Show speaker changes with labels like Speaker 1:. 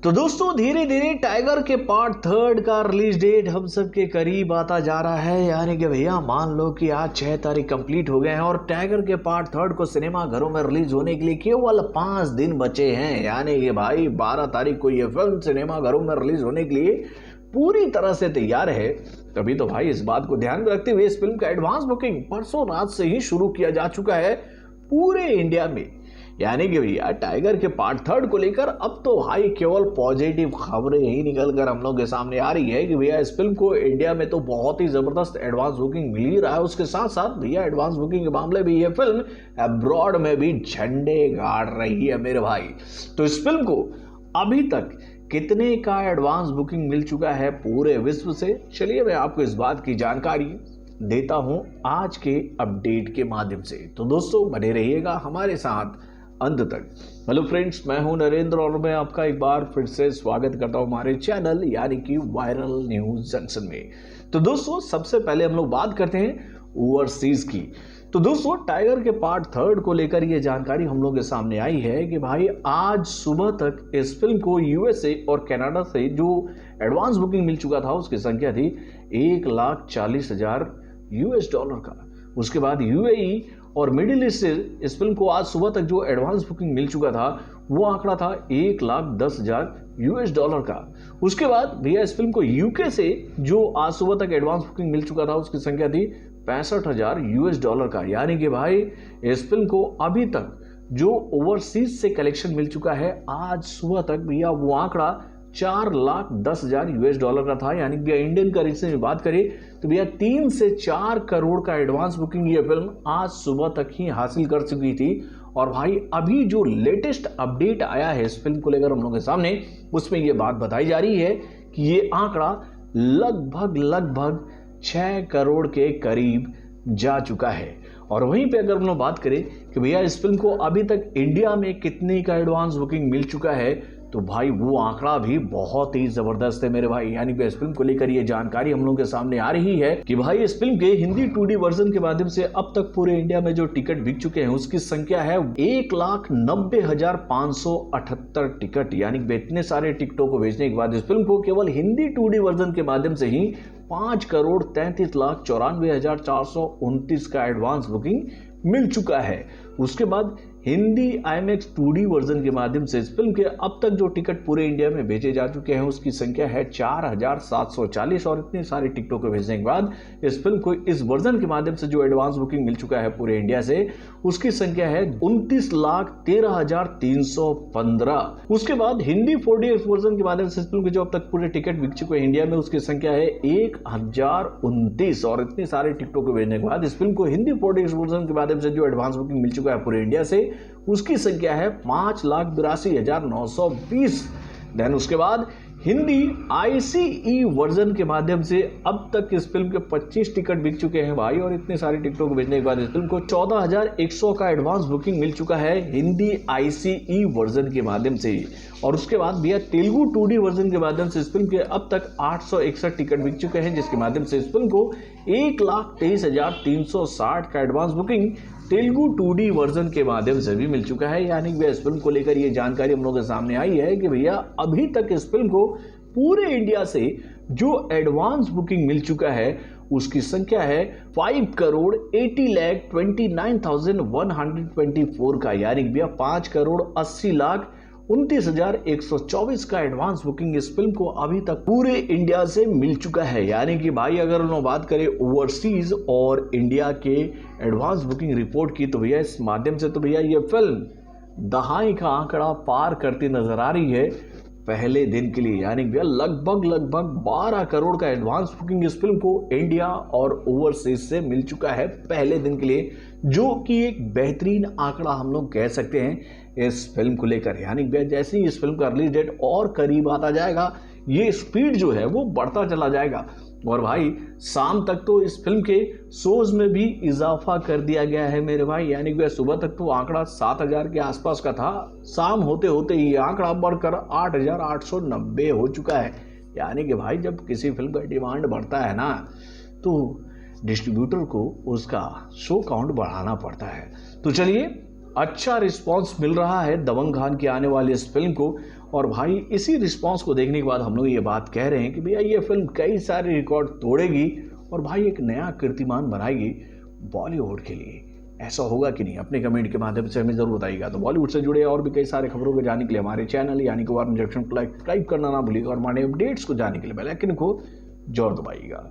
Speaker 1: तो दोस्तों धीरे धीरे टाइगर के पार्ट थर्ड का रिलीज डेट हम सब के करीब आता जा रहा है। यानी कि भैया मान लो कि आज 6 तारीख कंप्लीट हो गए हैं और टाइगर के पार्ट थर्ड को सिनेमा घरों में रिलीज होने के लिए केवल 5 दिन बचे हैं। यानी कि भाई 12 तारीख को ये फिल्म सिनेमा घरों में रिलीज होने के लिए पूरी तरह से तैयार है। तभी तो भाई इस बात को ध्यान में रखते हुए इस फिल्म का एडवांस बुकिंग परसों रात से ही शुरू किया जा चुका है पूरे इंडिया में। यानी कि भैया टाइगर के पार्ट थर्ड को लेकर अब तो भाई केवल पॉजिटिव खबरें ही निकल कर हम लोग के सामने आ रही है कि भैया इस फिल्म को इंडिया में तो बहुत ही जबरदस्त एडवांस बुकिंग मिल ही रहा है। उसके साथ साथ भैया एडवांस बुकिंग के मामले में ये फिल्म अब्रॉड में भी झंडे गाड़ रही है मेरे भाई। तो इस फिल्म को अभी तक कितने का एडवांस बुकिंग मिल चुका है पूरे विश्व से, चलिए मैं आपको इस बात की जानकारी देता हूं आज के अपडेट के माध्यम से। तो दोस्तों बने रहिएगा हमारे साथ अंत तक। हेलो फ्रेंड्स, मैं हूं नरेंद्र और मैं आपका एक बार फिर से स्वागत करता हूं हमारे चैनल यानी कि वायरल न्यूज जंक्शन में। तो दोस्तों सबसे पहले हम लोग बात करते हैं ओवरसीज की। तो दोस्तों टाइगर के पार्ट थर्ड को लेकर ये जानकारी हम लोग के सामने आई है कि भाई आज सुबह तक इस फिल्म को यूएसए और कनाडा से जो एडवांस बुकिंग मिल चुका था उसकी संख्या थी 1,40,000 US डॉलर का। उसके बाद यूएई और मिडिल ईस्ट से इस फिल्म को आज सुबह तक जो एडवांस बुकिंग मिल चुका था वो आंकड़ा था 1,10,000 US डॉलर का। उसके बाद भैया इस फिल्म को यूके से जो आज सुबह तक एडवांस बुकिंग मिल चुका था उसकी संख्या थी 65,000 US डॉलर का। यानी कि भाई इस फिल्म को अभी तक जो ओवरसीज से कलेक्शन मिल चुका है आज सुबह तक भैया वो आंकड़ा 4,10,000 US डॉलर का था। यानी भैया इंडियन करेंसी में बात करें तो भैया 3 से 4 करोड़ का एडवांस बुकिंग ये फिल्म आज सुबह तक ही हासिल कर चुकी थी। और भाई अभी जो लेटेस्ट अपडेट आया है इस फिल्म को लेकर हम लोगों के सामने उसमें ये बात बताई जा रही है कि ये आंकड़ा लगभग 6 करोड़ के करीब जा चुका है। और वहीं पे अगर हम लोग बात करें कि भैया इस फिल्म को अभी तक इंडिया में कितने का एडवांस बुकिंग मिल चुका है तो भाई वो आंकड़ा भी बहुत ही जबरदस्त है मेरे भाई। यानी कि इस फिल्म को लेकर ये जानकारी हम लोगों के सामने आ रही है कि भाई इस फिल्म के हिंदी 2D वर्जन के माध्यम से अब तक पूरे इंडिया में जो टिकट बिक चुके हैं उसकी संख्या है 1,90,578 टिकट। यानी कि इतने सारे टिकटों को भेजने के बाद इस फिल्म को केवल हिंदी 2D वर्जन के माध्यम से ही 5,33,94,429 का एडवांस बुकिंग मिल चुका है। उसके बाद हिंदी IMAX 2D वर्जन के माध्यम से इस फिल्म के अब तक जो टिकट पूरे इंडिया में भेजे जा चुके हैं उसकी संख्या है 4,740। और इतने सारे टिकटों को भेजने के बाद इस फिल्म को इस वर्जन के माध्यम से जो एडवांस बुकिंग मिल चुका है पूरे इंडिया से उसकी संख्या है 29,13,315। उसके बाद हिंदी 4DX वर्जन के माध्यम से इस फिल्म के जो अब तक पूरे टिकट बिक चुके हैं इंडिया में उसकी संख्या है 1,029। और इतने सारे टिकटों को भेजने के बाद इस फिल्म को हिंदी 4DX वर्जन के माध्यम से जो एडवांस बुकिंग मिल चुका है पूरे इंडिया से उसकी संख्या है 5,82,920। देन उसके बाद हिंदी ICE वर्जन के माध्यम से अब तक इस फिल्म के 25 टिकट बिक चुके हैं भाई। और इतने सारे टिकटों को भेजने के बाद इस फिल्म को 14,100 का एडवांस बुकिंग मिल चुका है हिंदी ICE वर्जन के माध्यम से ही। और उसके बाद भैया तेलुगु 2D वर्जन के माध्यम से इस फिल्म के अब तक 861 टिकट बिक चुके हैं जिसके माध्यम से इस फिल्म को 1,23,360 का advance booking Telugu 2D version के माध्यम से भी मिल चुका है। यानी कि इस फिल्म को लेकर ये जानकारी हम लोगों के सामने आई है कि भैया अभी तक इस फिल्म को पूरे इंडिया से जो एडवांस बुकिंग मिल चुका है उसकी संख्या है 5,80,29,124 का। यानी कि भैया 5,80,29,124 का एडवांस बुकिंग इस फिल्म को अभी तक पूरे इंडिया से मिल चुका है। यानी कि भाई अगर हम बात करें ओवरसीज और इंडिया के एडवांस बुकिंग रिपोर्ट की तो भैया इस माध्यम से तो भैया ये फिल्म दहाई का आंकड़ा पार करती नजर आ रही है पहले दिन के लिए। यानी भैया लगभग 12 करोड़ का एडवांस बुकिंग इस फिल्म को इंडिया और ओवरसीज से मिल चुका है पहले दिन के लिए, जो कि एक बेहतरीन आंकड़ा हम लोग कह सकते हैं इस फिल्म को लेकर। यानी भैया जैसे ही इस फिल्म का रिलीज डेट और करीब आता जाएगा ये स्पीड जो है वो बढ़ता चला जाएगा। और भाई शाम तक तो इस फिल्म के शोज में भी इजाफा कर दिया गया है मेरे भाई। यानी कि सुबह तक तो आंकड़ा 7,000 के आसपास का था, शाम होते होते ये आंकड़ा बढ़कर 8,890 हो चुका है। यानी कि भाई जब किसी फिल्म का डिमांड बढ़ता है ना तो डिस्ट्रीब्यूटर को उसका शो काउंट बढ़ाना पड़ता है। तो चलिए अच्छा रिस्पांस मिल रहा है दबंग खान की आने वाली इस फिल्म को। और भाई इसी रिस्पांस को देखने के बाद हम लोग ये बात कह रहे हैं कि भैया ये फिल्म कई सारे रिकॉर्ड तोड़ेगी और भाई एक नया कीर्तिमान बनाएगी बॉलीवुड के लिए। ऐसा होगा कि नहीं, अपने कमेंट के माध्यम से हमें जरूर बताइएगा। तो बॉलीवुड से जुड़े और भी कई सारे खबरों को जानने के लिए हमारे चैनल यानी कि वार्न जंक्शन को सब्सक्राइब करना ना भूलिएगा और हमारे अपडेट्स को जानने के लिए बेल आइकन को जरूर दबाइएगा।